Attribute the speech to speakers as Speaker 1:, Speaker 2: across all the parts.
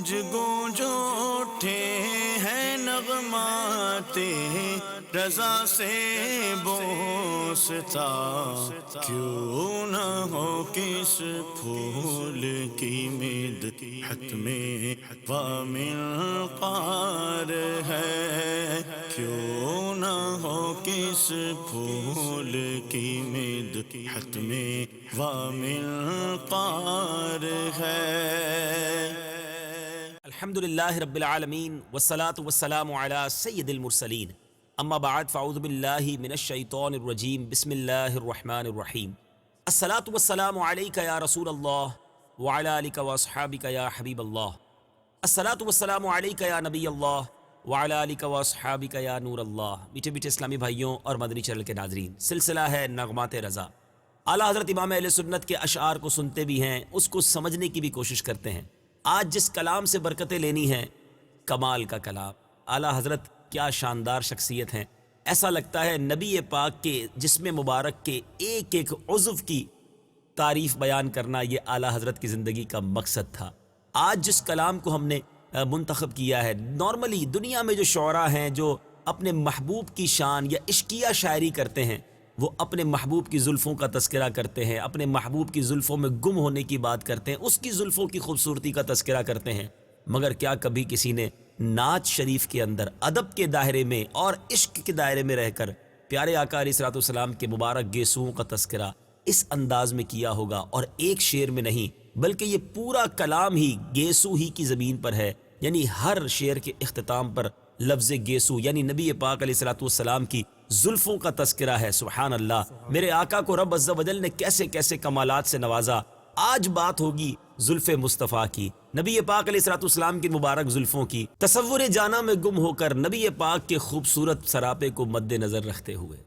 Speaker 1: گونج گونج اٹھے ہیں نغمات رضا سے بوستا، کیوں نہ ہو کس پھول کی مدحت میں وامل قار ہے، کیوں نہ ہو کس پھول کی مدحت میں وامل قار ہے۔
Speaker 2: الحمدللہ رب العالمین والصلاة والسلام علی سید المرسلین، اما بعد فاعوذ باللہ من الشیطان الرجیم، بسم اللہ الرحمن الرحیم۔ الصلاة والسلام علیک یا رسول اللہ وعلی آلک واصحابک یا حبیب اللہ، الصلاة والسلام علیک یا نبی اللہ وعلی آلک واصحابک یا نور اللہ۔ میٹھے میٹھے اسلامی بھائیوں اور مدنی چینل کے ناظرین، سلسلہ ہے نغمات رضا۔ اعلیٰ حضرت امام اہل سنت کے اشعار کو سنتے بھی ہیں، اس کو سمجھنے کی بھی کوشش کرتے ہیں۔ آج جس کلام سے برکتیں لینی ہیں، کمال کا کلام، اعلیٰ حضرت کیا شاندار شخصیت ہیں۔ ایسا لگتا ہے نبی پاک کے جسم مبارک کے ایک ایک عضو کی تعریف بیان کرنا یہ اعلیٰ حضرت کی زندگی کا مقصد تھا۔ آج جس کلام کو ہم نے منتخب کیا ہے، نارملی دنیا میں جو شعراء ہیں جو اپنے محبوب کی شان یا عشقیہ شاعری کرتے ہیں، وہ اپنے محبوب کی زلفوں کا تذکرہ کرتے ہیں، اپنے محبوب کی زلفوں میں گم ہونے کی بات کرتے ہیں، اس کی زلفوں کی خوبصورتی کا تذکرہ کرتے ہیں، مگر کیا کبھی کسی نے نعت شریف کے اندر ادب کے دائرے میں اور عشق کے دائرے میں رہ کر پیارے آقا علیہ الصلوۃ والسلام کے مبارک گیسوؤں کا تذکرہ اس انداز میں کیا ہوگا؟ اور ایک شعر میں نہیں، بلکہ یہ پورا کلام ہی گیسو ہی کی زمین پر ہے، یعنی ہر شعر کے اختتام پر لفظ گیسو یعنی نبی پاک علیہ الصلوۃ والسلام کی زلفوں کا تذکرہ ہے۔ سبحان اللہ، میرے آقا کو رب عز و جل نے کیسے کیسے کمالات سے نوازا۔ آج بات ہوگی زلف مصطفیٰ کی، نبی پاک علیہ الصلوۃ والسلام کی مبارک زلفوں کی، تصور جانا میں گم ہو کر نبی پاک کے خوبصورت سراپے کو مد نظر رکھتے ہوئے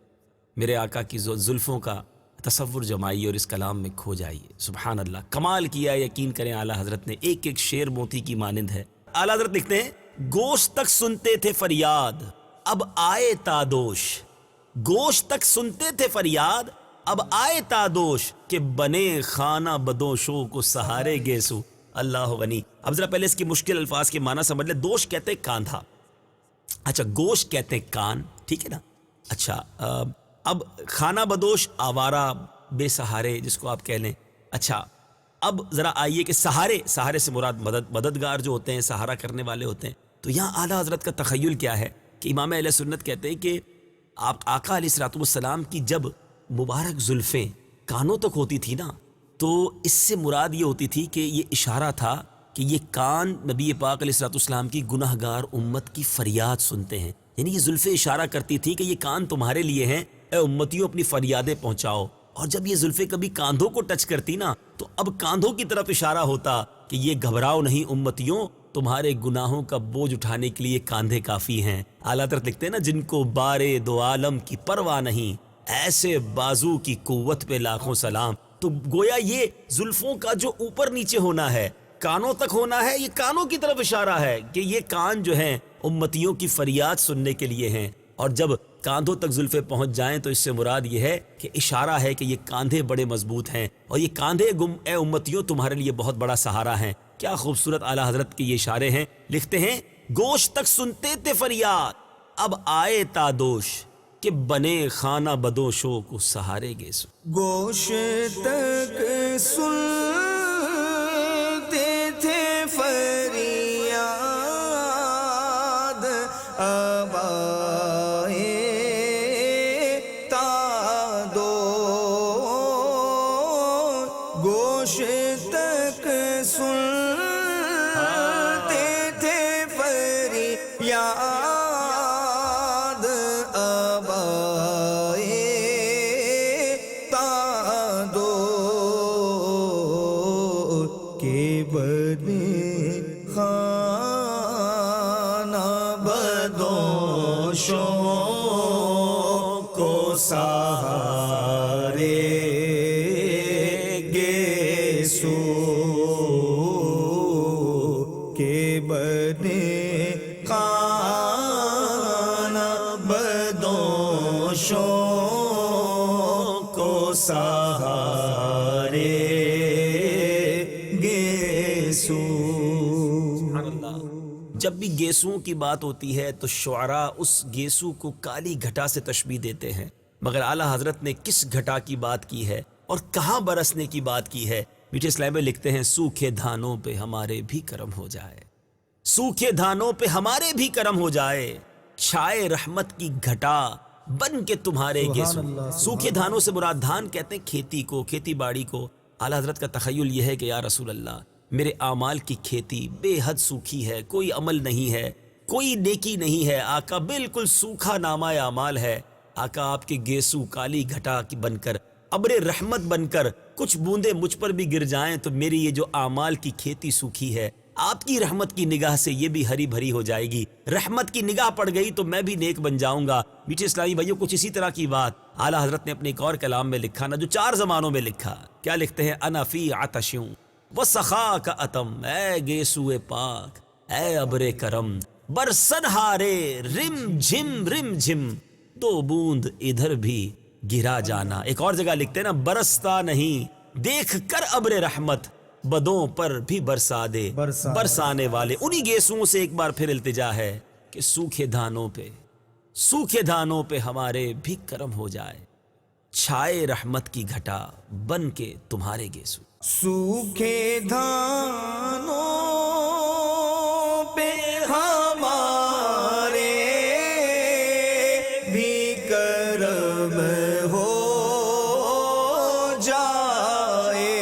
Speaker 2: میرے آقا کی زلفوں کا تصور جمائیے اور اس کلام میں کھو جائیے۔ سبحان اللہ، کمال کیا، یقین کریں اعلیٰ حضرت نے، ایک ایک شعر موتی کی مانند ہے۔ اعلیٰ حضرت لکھتے ہیں، گوشت تک سنتے تھے فریاد اب آئے تادوش، گوشت تک سنتے تھے فریاد اب آئے تادوش، کہ بنے خانہ بدوشوں کو سہارے گیسو۔ اللہ غنی۔ اب ذرا پہلے اس کی مشکل الفاظ کے معنی سمجھ لیں۔ دوش کہتے ہیں کاندھا، اچھا گوشت کہتے ہیں کان، ٹھیک ہے نا؟ اچھا اب خانہ بدوش آوارہ بے سہارے جس کو آپ کہہ لیں۔ اچھا اب ذرا آئیے کہ سہارے سے مراد مددگار جو ہوتے ہیں، سہارا کرنے والے ہوتے ہیں۔ تو یہاں اعلیٰ حضرت کا تخیل کیا ہے کہ امام اہل سنت کہتے ہیں کہ آپ آقا علیہ الصلوۃ والسلام کی جب مبارک زلفیں کانوں تک ہوتی تھی نا، تو اس سے مراد یہ ہوتی تھی کہ یہ اشارہ تھا کہ یہ کان نبی پاک علیہ الصلوۃ والسلام کی گناہ گار امت کی فریاد سنتے ہیں، یعنی یہ زلفیں اشارہ کرتی تھی کہ یہ کان تمہارے لیے ہیں، اے امتیوں اپنی فریادیں پہنچاؤ۔ اور جب یہ زلفیں کبھی کاندھوں کو ٹچ کرتی نا، تو اب کاندھوں کی طرف اشارہ ہوتا کہ یہ گھبراؤ نہیں امتیوں، تمہارے گناہوں کا بوجھ اٹھانے کے لیے کاندھے کافی ہیں۔ اعلیٰ حضرت لکھتے ہیں نا، جن کو بارے دو عالم کی پرواہ نہیں، ایسے بازو کی قوت پہ لاکھوں سلام۔ تو گویا یہ زلفوں کا جو اوپر نیچے ہونا ہے، کانوں تک ہونا ہے، یہ کانوں کی طرف اشارہ ہے کہ یہ کان جو ہیں امتیوں کی فریاد سننے کے لیے ہیں، اور جب کاندھوں تک زلفیں پہنچ جائیں تو اس سے مراد یہ ہے کہ اشارہ ہے کہ یہ کاندھے بڑے مضبوط ہیں، اور یہ کاندھے اے امتیوں تمہارے لیے بہت بڑا سہارا ہیں۔ کیا خوبصورت اعلیٰ حضرت کے یہ اشارے ہیں۔ لکھتے ہیں، گوشت تک سنتے تھے فریاد اب آئے تادوش، کہ بنے خانہ بدوشوں کو سہارے گیسو۔
Speaker 1: گوشت تک سنتے تھے فریاد اب آئے تادوش، گوشت تک سنتے تھے فریاد اب آئے تادوش، کہ بنے خانہ بدوشوں کو سہارے گیسو، کہ بنے خانہ بدوشوں کو سہارے گیسو۔
Speaker 2: سبحان اللہ۔ جب بھی گیسوؤں کی بات ہوتی ہے تو شعراء اس گیسو کو کالی گھٹا سے تشبیہ دیتے ہیں، مگر اعلیٰ حضرت نے کس گھٹا کی بات کی ہے اور کہاں برسنے کی بات کی ہے؟ میٹھے اسلام میں لکھتے ہیں سوکھے دھانوں پہ ہمارے بھی کرم ہو جائے، سوکھے دھانوں پہ ہمارے بھی کرم ہو جائے، چھائے رحمت کی گھٹا بن کے تمہارے گیسو۔ سوکھے دھانوں سے مراد دھان کہتے ہیں کھیتی کو، کھیتی باڑی کو۔ اعلیٰ حضرت کا تخیل یہ ہے کہ یا رسول اللہ میرے اعمال کی کھیتی بے حد سوکھی ہے، کوئی عمل نہیں ہے، کوئی نیکی نہیں ہے آقا، بالکل سوکھا نامہ اعمال ہے آقا۔ آپ کے گیسو کالی گھٹا کی بن کر، ابر رحمت بن کر کچھ بوندیں مجھ پر بھی گر جائیں تو میری یہ جو اعمال کی کھیتی سوکھی ہے آپ کی رحمت کی نگاہ سے یہ بھی ہری بھری ہو جائے گی، رحمت کی نگاہ پڑ گئی تو میں بھی نیک بن جاؤں گا۔ میٹھے اسلامی بھائیوں، کچھ اسی طرح کی بات اعلیٰ حضرت نے اپنے ایک اور کلام میں لکھا نا، جو 4 زمانوں میں لکھا۔ کیا لکھتے ہیں؟ انا فی عطشوں وسخا کا اتم، اے گیسوئے پاک، اے ابر کرم، برسن ہارے رم جھم 2 بوند ادھر بھی گرا جانا۔ ایک اور جگہ لکھتے ہیں نا، برستا نہیں دیکھ کر ابر رحمت، بدوں پر بھی برسا دے برسانے والے۔ انہی گیسوں سے ایک بار پھر التجا ہے کہ سوکھے دھانوں پہ ہمارے بھی کرم ہو جائے، چھائے رحمت کی گھٹا بن کے تمہارے گیسو۔
Speaker 1: سوکھے دھانوں پہ ہمارے بھی کرم ہو جائے،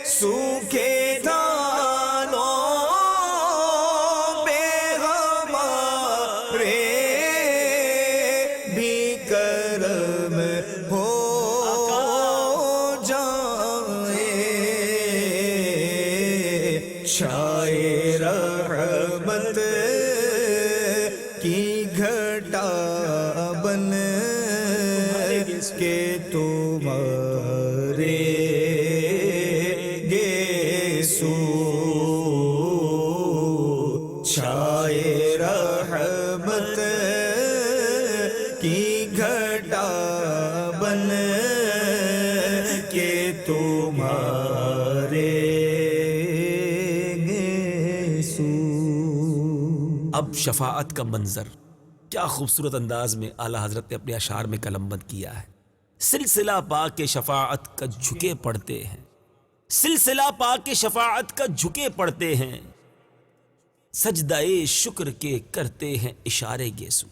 Speaker 1: سوکھے دھانوں پہ ہمارے بھی کرم ہو چھائے رحمت کی گھٹا بن کے تمہارے گیسو، چھائے رحمت کی گھٹا بن کے تمہارے۔
Speaker 2: اب شفاعت کا منظر کیا خوبصورت انداز میں اعلیٰ حضرت نے اپنے اشعار میں قلم بند کیا ہے۔ سلسلہ پاک کے شفاعت کا جھکے پڑتے ہیں، سلسلہ پاک کے شفاعت کا جھکے پڑتے ہیں، سجدہ شکر کے کرتے ہیں اشارے گیسو۔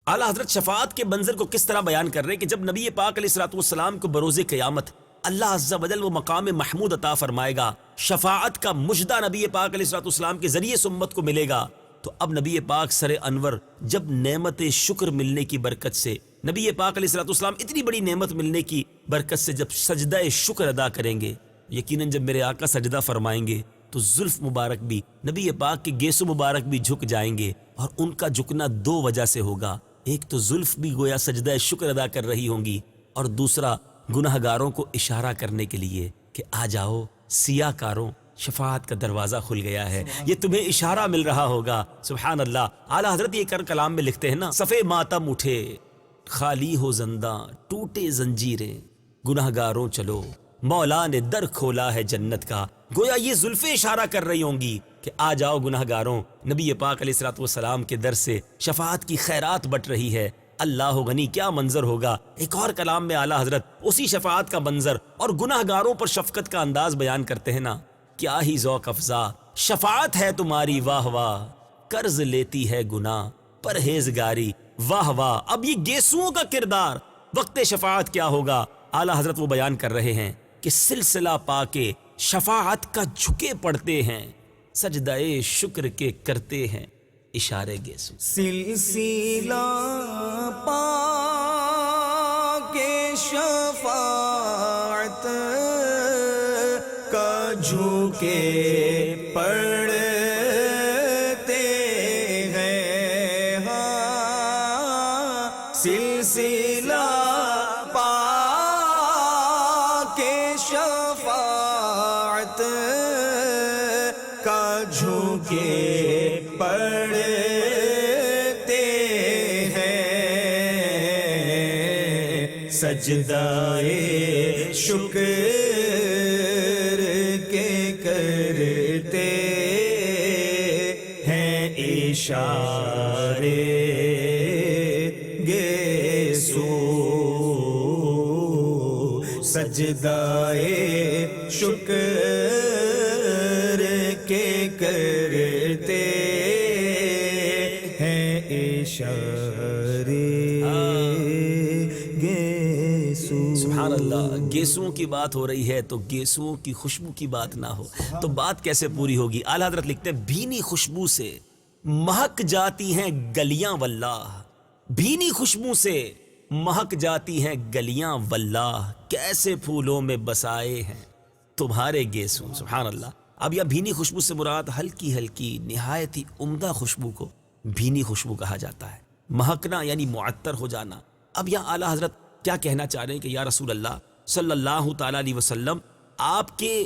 Speaker 2: اعلیٰ حضرت شفاعت کے منظر کو کس طرح بیان کر رہے ہیں کہ جب نبی پاک علیہ الصلوۃ والسلام کو بروز قیامت اللہ عز و جل وہ مقام محمود عطا فرمائے گا، شفاعت کا مژدہ نبی پاک علیہ الصلوۃ والسلام کے ذریعے سے امت کو ملے گا، تو اب نبی پاک سر انور جب نعمت شکر ملنے کی برکت سے، نبی پاک علیہ الصلوۃ والسلام اتنی بڑی نعمت ملنے کی برکت سے جب سجدہ شکر ادا کریں گے، یقیناً جب میرے آقا سجدہ فرمائیں گے تو زلف مبارک بھی، نبی پاک کے گیسو مبارک بھی جھک جائیں گے، اور ان کا جھکنا 2 وجہ سے ہوگا۔ ایک تو زلف بھی گویا سجدہ شکر ادا کر رہی ہوں گی، اور دوسرا گناہ گاروں کو اشارہ کرنے کے لیے کہ آ جاؤ سیاہ کاروں، شفاعت کا دروازہ کھل گیا ہے، یہ تمہیں اشارہ مل رہا ہوگا۔ سبحان اللہ۔ اعلیٰ حضرت یہ کلام میں لکھتے ہیں نا، صفے ماتم اٹھے خالی ہو زنداں، ٹوٹے زنجیریں، گناہ گاروں چلو مولا نے در کھولا ہے جنت کا۔ گویا یہ زلفیں اشارہ کر رہی ہوں گی کہ آ جاؤ گناہ گاروں، نبی پاک علیہ الصلوۃ والسلام کے در سے شفاعت کی خیرات بٹ رہی ہے۔ اللہ غنی، کیا منظر ہوگا۔ ایک اور کلام میں اعلیٰ حضرت اسی شفاعت کا منظر اور گناہ گاروں پر شفقت کا انداز بیان کرتے ہیں نا، کیا ہی ذوق افزا شفاعت ہے تمہاری، واہ واہ قرض لیتی ہے گناہ پرہیزگاری، واہ واہ۔ اب یہ گیسوؤں کا کردار وقت شفاعت کیا ہوگا، اعلیٰ حضرت وہ بیان کر رہے ہیں کہ سلسلہ پا کے شفاعت کا جھکے پڑتے ہیں، سجدہ شکر کے کرتے ہیں اشارے گیسو۔
Speaker 1: سلسلہ پا کے شفاعت کا جھکے پڑتے ہیں، ہاں سلسلہ پا کے شفاعت کا جھکے پڑتے ہیں، سجدہ شکر کے کرتے ہیں اشارے گیسو سجدائے شکر کے کرتے ہیں اشارے گیسو.
Speaker 2: سبحان اللہ. گیسوؤں کی بات ہو رہی ہے تو گیسوؤں کی خوشبو کی بات نہ ہو تو بات کیسے پوری ہوگی؟ اعلیٰ حضرت لکھتے ہیں بھینی خوشبو سے مہک جاتی ہیں گلیاں واللہ، بھینی خوشبو سے مہک جاتی ہیں گلیاں واللہ، کیسے پھولوں میں بسائے ہیں تمہارے گیسو. سبحان اللہ. اب یہ بھینی خوشبو سے مراد ہلکی ہلکی نہایت ہی عمدہ خوشبو کو بھینی خوشبو کہا جاتا ہے. مہکنا یعنی معطر ہو جانا. اب یہاں اعلیٰ حضرت کیا کہنا چاہ رہے ہیں کہ یا رسول اللہ صلی اللہ تعالیٰ علیہ وسلم آپ کے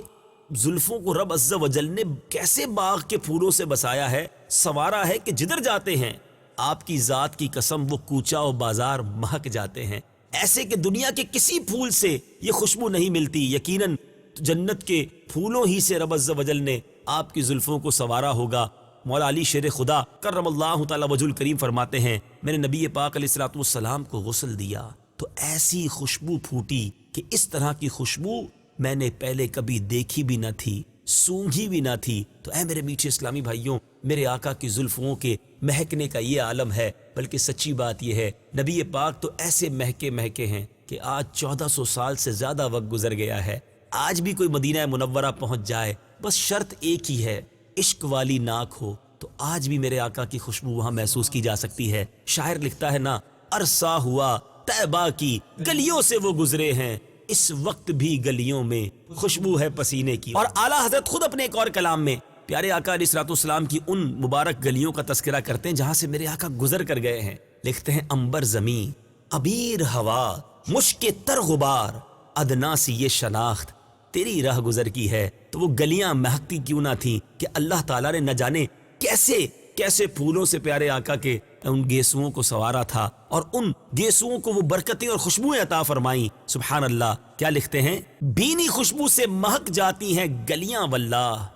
Speaker 2: زلفوں کو رب عز و جل نے کیسے باغ کے پھولوں سے بسایا ہے، سنوارا ہے کہ جدھر جاتے ہیں آپ کی ذات کی قسم وہ کوچہ و بازار مہک جاتے ہیں، ایسے کہ دنیا کے کسی پھول سے یہ خوشبو نہیں ملتی. یقیناً جنت کے پھولوں ہی سے رب عز و جل نے آپ کی زلفوں کو سنوارا ہوگا. مولا علی شیر خدا کرم اللہ تعالی وجہ الکریم فرماتے ہیں میں نے نبی پاک علیہ الصلوۃ والسلام کو غسل دیا تو ایسی خوشبو پھوٹی کہ اس طرح کی خوشبو میں نے پہلے کبھی دیکھی بھی نہ تھی، سونگھی بھی نہ تھی. تو اے میرے میٹھے اسلامی بھائیوں، میرے آقا کی زلفوں کے مہکنے کا یہ عالم ہے. بلکہ سچی بات یہ ہے نبی پاک تو ایسے مہکے مہکے ہیں کہ آج 1400 سال سے زیادہ وقت گزر گیا ہے. آج بھی کوئی مدینہ منورہ پہنچ جائے، بس شرط ایک ہی ہے، عشق والی ناک ہو، تو آج بھی میرے آقا کی خوشبو وہاں محسوس کی جا سکتی ہے. شاعر لکھتا ہے نا، عرصہ ہوا طیبہ کی گلیوں سے وہ گزرے ہیں، اس وقت بھی گلیوں میں خوشبو ہے پسینے کی. اور اعلیٰ حضرت خود اپنے ایک اور کلام میں پیارے آقا علیہ الصلوۃ والسلام کی ان مبارک گلیوں کا تذکرہ کرتے ہیں جہاں سے میرے آقا گزر کر گئے ہیں. لکھتے ہیں عنبر زمین، عبیر ہوا، مشک تر غبار، ادنا سی یہ شناخت تیری راہ گزر کی ہے. تو وہ گلیاں مہکتی کیوں نہ تھیں کہ اللہ تعالیٰ نے نہ جانے کیسے کیسے پھولوں سے پیارے آقا کے ان گیسوؤں کو سنوارا تھا اور ان گیسوؤں کو وہ برکتیں اور خوشبوئیں عطا فرمائیں. سبحان اللہ. کیا لکھتے ہیں؟ بھینی خوشبو سے مہک جاتی ہیں گلیاں واللہ،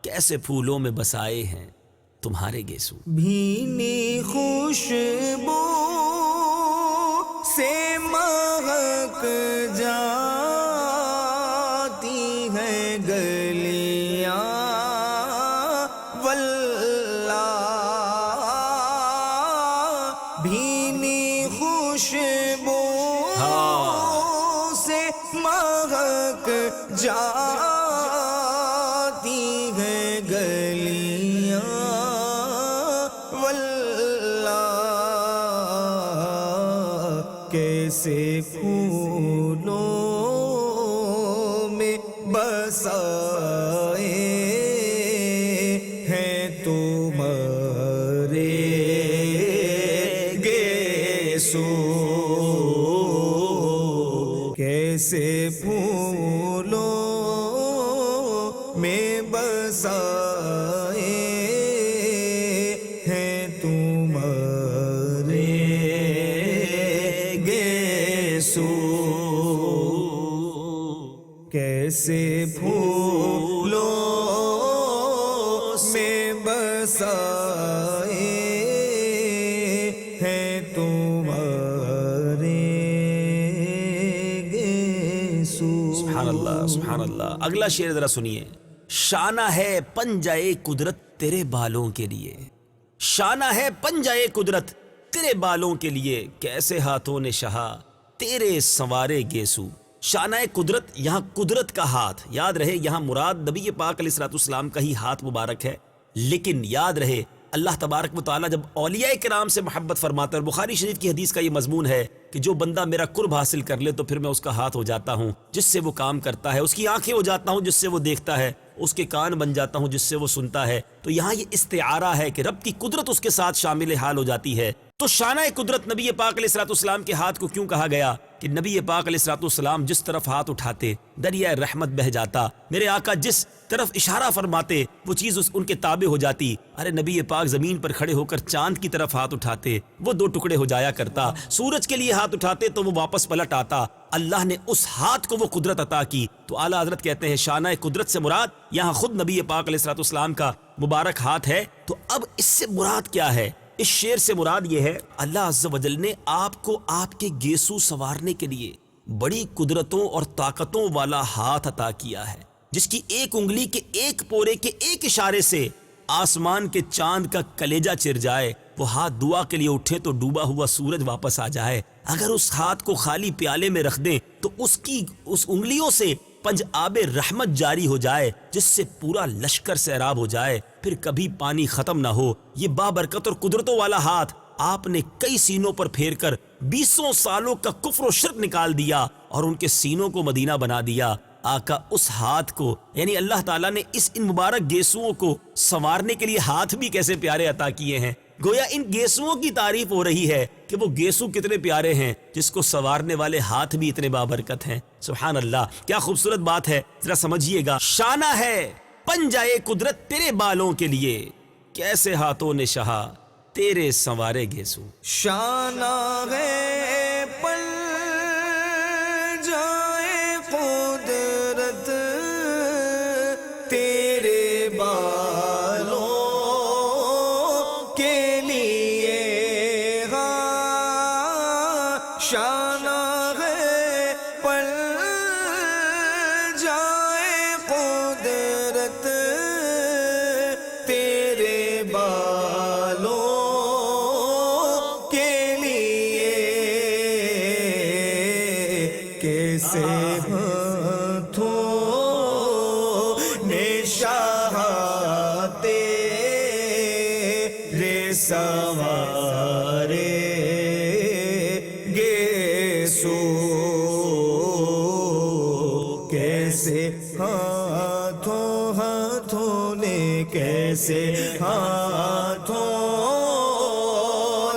Speaker 2: کیسے پھولوں میں بسائے ہیں تمہارے گیسو.
Speaker 1: بھینی خوشبو سے مہک جاتی ہیں گلیاں واللہ، بھینی خوشبو سے مہک جاتی ہیں گلیاں واللہ، کیسے پھولوں میں بسائے ہیں تمہارے گیسو، کیسے پھولوں میں بسائے ہیں تمہارے گیسو، کیسے پھولوں میں بسائے ہیں تمہارے گیسو.
Speaker 2: سبحان اللہ سبحان اللہ. اگلا شعر ذرا سنیے. شانہ ہے پنجائے قدرت تیرے بالوں کے لیے، شانہ ہے پنجائے قدرت تیرے بالوں کے لیے، کیسے ہاتھوں نے شہا تیرے سنوارے گیسو. شانہ قدرت، یہاں قدرت کا ہاتھ، یاد رہے یہاں مراد نبی پاک علیہ الصلوۃ والسلام کا ہی ہاتھ مبارک ہے. لیکن یاد رہے اللہ تبارک و تعالیٰ جب اولیاء کرام سے محبت فرماتا ہے، اور بخاری شریف کی حدیث کا یہ مضمون ہے کہ جو بندہ میرا قرب حاصل کر لے تو پھر میں اس کا ہاتھ ہو جاتا ہوں جس سے وہ کام کرتا ہے، اس کی آنکھیں ہو جاتا ہوں جس سے وہ دیکھتا ہے، اس کے کان بن جاتا ہوں جس سے وہ سنتا ہے. تو یہاں یہ استعارہ ہے کہ رب کی قدرت اس کے ساتھ شامل حال ہو جاتی ہے. تو شانہ قدرت نبی پاک علیہ الصلوۃ والسلام کے ہاتھ کو کیوں کہا گیا کہ نبی پاک علیہ الصلوۃ والسلام جس طرف ہاتھ اٹھاتے دریائے رحمت بہہ جاتا. میرے آقا جس طرف اشارہ فرماتے وہ چیز ان کے تابع ہو جاتی. ارے نبی پاک زمین پر کھڑے ہو کر چاند کی طرف ہاتھ اٹھاتے وہ 2 ٹکڑے ہو جایا کرتا. سورج کے لیے ہاتھ اٹھاتے تو وہ واپس پلٹ آتا. اللہ نے اس ہاتھ کو وہ قدرت عطا کی. تو اعلیٰ حضرت کہتے ہیں شانہ قدرت سے مراد یہاں خود نبی پاک علیہ الصلوۃ والسلام کا مبارک ہاتھ ہے. تو اب اس سے مراد کیا ہے؟ اس شعر سے مراد یہ ہے اللہ عز و جل نے آپ کو آپ کے گیسو سنوارنے کے لیے بڑی قدرتوں اور طاقتوں والا ہاتھ عطا کیا ہے، جس کی ایک انگلی کے ایک پورے کے ایک اشارے سے آسمان کے چاند کا کلیجہ چر جائے. وہ ہاتھ دعا کے لیے اٹھے تو ڈوبا ہوا سورج واپس آ جائے. اگر اس ہاتھ کو خالی پیالے میں رکھ دیں تو اس انگلیوں سے پنج آب رحمت جاری ہو جائے، جس سے پورا لشکر سیراب ہو جائے، پھر کبھی پانی ختم نہ ہو. یہ بابرکت اور قدرتوں والا ہاتھ آپ نے کئی سینوں پر پھیر کر 20 سالوں کا کفر و شرک نکال دیا اور ان کے سینوں کو مدینہ بنا دیا. آقا اس ہاتھ کو یعنی اللہ تعالیٰ نے ان مبارک گیسوؤں کو سنوارنے کے لیے ہاتھ بھی کیسے پیارے عطا کیے ہیں. گویا ان گیسوؤں کی تعریف ہو رہی ہے کہ وہ گیسو کتنے پیارے ہیں جس کو سنوارنے والے ہاتھ بھی اتنے بابرکت ہیں. سبحان اللہ، کیا خوبصورت بات ہے. ذرا سمجھیے گا. شانہ ہے پنجائے قدرت تیرے بالوں کے لیے، کیسے ہاتھوں نے شہا تیرے سنوارے گیسو.
Speaker 1: شانہ ہے پل جائے قدرت تیرے بالوں کے لیے، ہاں شانہ ہے پل جائے قدرت تیرے بالوں کے لیے. کیسے ہاتھوں نے شاہا تیرے سنوارے گیسو. کیسے ہاتھوں نے، کیسے ہاتھوں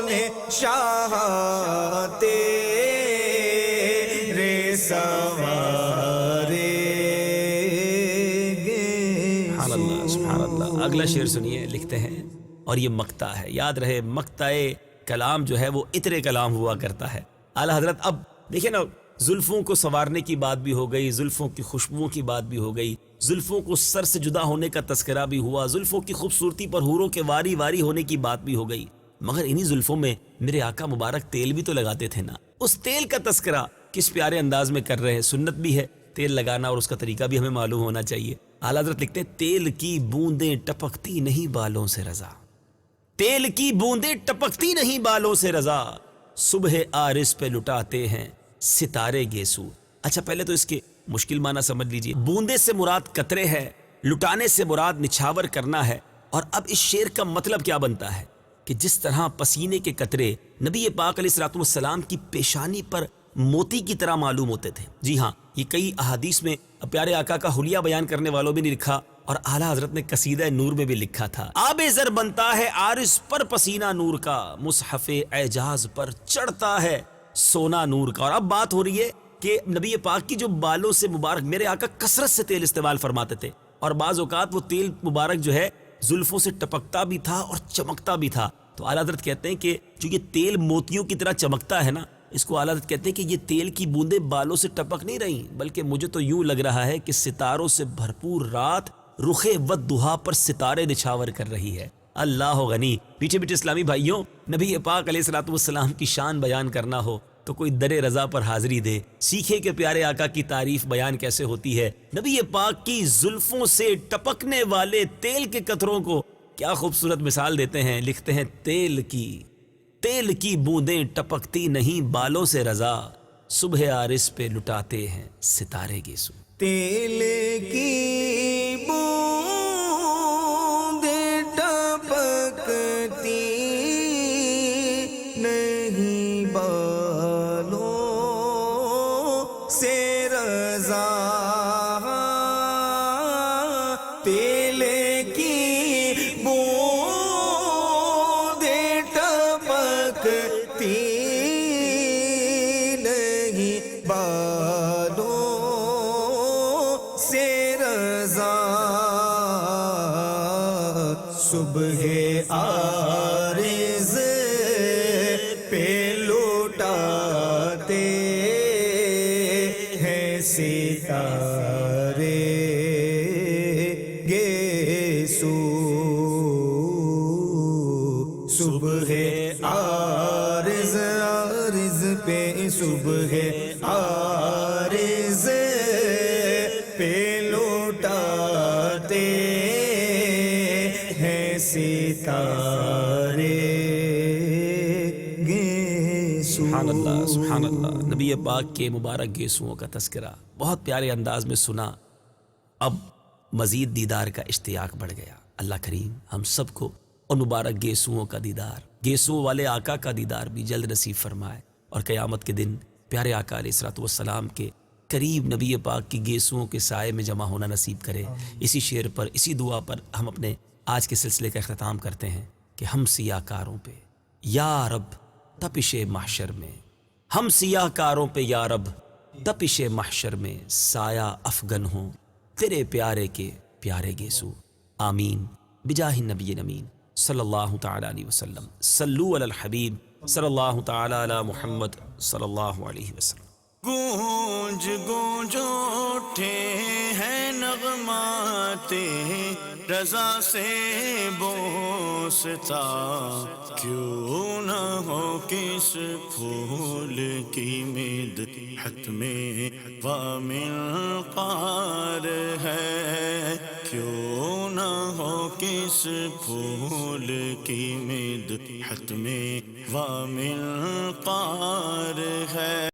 Speaker 1: نے شاہا تیرے سنوارے گیسو.
Speaker 2: سبحان اللہ سبحان اللہ. اگلا شعر سنیے، لکھتے ہیں اور یہ مقطع ہے. یاد رہے مقطع کلام جو ہے وہ عطر کلام ہوا کرتا ہے. اعلیٰ حضرت اب دیکھیں نا، زلفوں کو سنوارنے کی بات بھی ہو گئی، زلفوں کی خوشبوؤں کی بات بھی ہو گئی، زلفوں کو سر سے جدا ہونے کا تذکرہ بھی ہوا، زلفوں کی خوبصورتی پر حوروں کے واری واری ہونے کی بات بھی ہو گئی. مگر انہی زلفوں میں میرے آقا مبارک تیل بھی تو لگاتے تھے نا. اس تیل کا تذکرہ کس پیارے انداز میں کر رہے ہیں. سنت بھی ہے تیل لگانا اور اس کا طریقہ بھی ہمیں معلوم ہونا چاہیے. اعلیٰ حضرت لکھتے ہیں تیل کی بوندیں ٹپکتی نہیں بالوں سے رضا، تیل کی بوندیں ٹپکتی نہیں بالوں سے رضا، صبح عارض پہ لٹاتے ہیں ستارے گیسو. اچھا پہلے تو اس کے مشکل معنی سمجھ لیجئے. بوندے سے مراد قطرے ہے، لٹانے سے مراد نچھاور کرنا ہے. اور اب اس شعر کا مطلب کیا بنتا ہے کہ جس طرح پسینے کے قطرے نبی پاک علیہ الصلوۃ والسلام کی پیشانی پر موتی کی طرح معلوم ہوتے تھے. جی ہاں، یہ کئی احادیث میں پیارے آقا کا حلیہ بیان کرنے والوں بھی نے لکھا اور اعلیٰ حضرت نے قصیدہ نور میں بھی لکھا تھا. آب زر بنتا ہے عارض پر پسینہ نور کا، مصحف اعجاز پر چڑھتا ہے سونا نور کا. اور اب بات ہو رہی ہے کہ نبی پاک کی جو بالوں سے مبارک میرے آقا کثرت سے تیل استعمال فرماتے تھے، اور بعض اوقات وہ تیل مبارک جو ہے زلفوں سے ٹپکتا بھی تھا اور چمکتا بھی تھا. تو اعلیٰ حضرت کہتے ہیں کہ جو یہ تیل موتیوں کی طرح چمکتا ہے نا، اس کو اعلیٰ حضرت کہتے ہیں کہ یہ تیل کی بوندیں بالوں سے ٹپک نہیں رہی، بلکہ مجھے تو یوں لگ رہا ہے کہ ستاروں سے بھرپور رات رخ ودھا پر ستارے نچھاور کر رہی ہے. اللہ غنی. پیچھے پیچھے اسلامی بھائیوں، نبی پاک علیہ الصلوۃ والسلام کی شان بیان کرنا ہو تو کوئی در رضا پر حاضری دے، سیکھے کہ پیارے آقا کی تعریف بیان کیسے ہوتی ہے. نبی پاک کی زلفوں سے ٹپکنے والے تیل کے قطروں کو کیا خوبصورت مثال دیتے ہیں. لکھتے ہیں تیل کی بوندیں ٹپکتی نہیں بالوں سے رضا، صبح عارض پہ لٹاتے ہیں ستارے گیسو.
Speaker 1: تیل کی بوندیں ٹپکتی نہیں بالوں سے رضا، تیل کی صبح عارض پہ لوٹاتے ہیں ستارے گیسو، صبح عارض عارض پہ صبح عارض پہ لوٹاتے ہیں ستارے گیسو۔
Speaker 2: سبحان اللہ سبحان اللہ۔ نبی پاک کے مبارک گیسوؤں کا تذکرہ بہت پیارے انداز میں سنا، اب مزید دیدار کا اشتیاق بڑھ گیا۔ اللہ کریم ہم سب کو ان مبارک گیسوؤں کا دیدار، گیسوؤں والے آقا کا دیدار بھی جلد نصیب فرمائے، اور قیامت کے دن پیارے آقا علیہ الصلوۃ والسلام کے قریب نبی پاک کی گیسوؤں کے سائے میں جمع ہونا نصیب کرے۔ اسی شعر پر، اسی دعا پر ہم اپنے آج کے سلسلے کا اختتام کرتے ہیں کہ ہم سیاہ کاروں پہ یا رب تپش محشر میں، ہم سیاہ کاروں پہ یا رب تپش محشر میں سایہ افغن ہوں تیرے پیارے کے پیارے گیسو، آمین بجاہ النبی امین صلی اللہ تعالی علیہ وسلم۔ صلو علی الحبیب صلی اللہ تعالی علی محمد صلی اللہ علیہ وسلم۔
Speaker 3: گونج گونج اٹھے ہیں نغمات رضا سے بوستا، کیوں نہ ہو کس پھول کی مدحت میں وامنقار ہے، کیوں نہ ہو کس پھول کی مدحت میں وامنقار ہے۔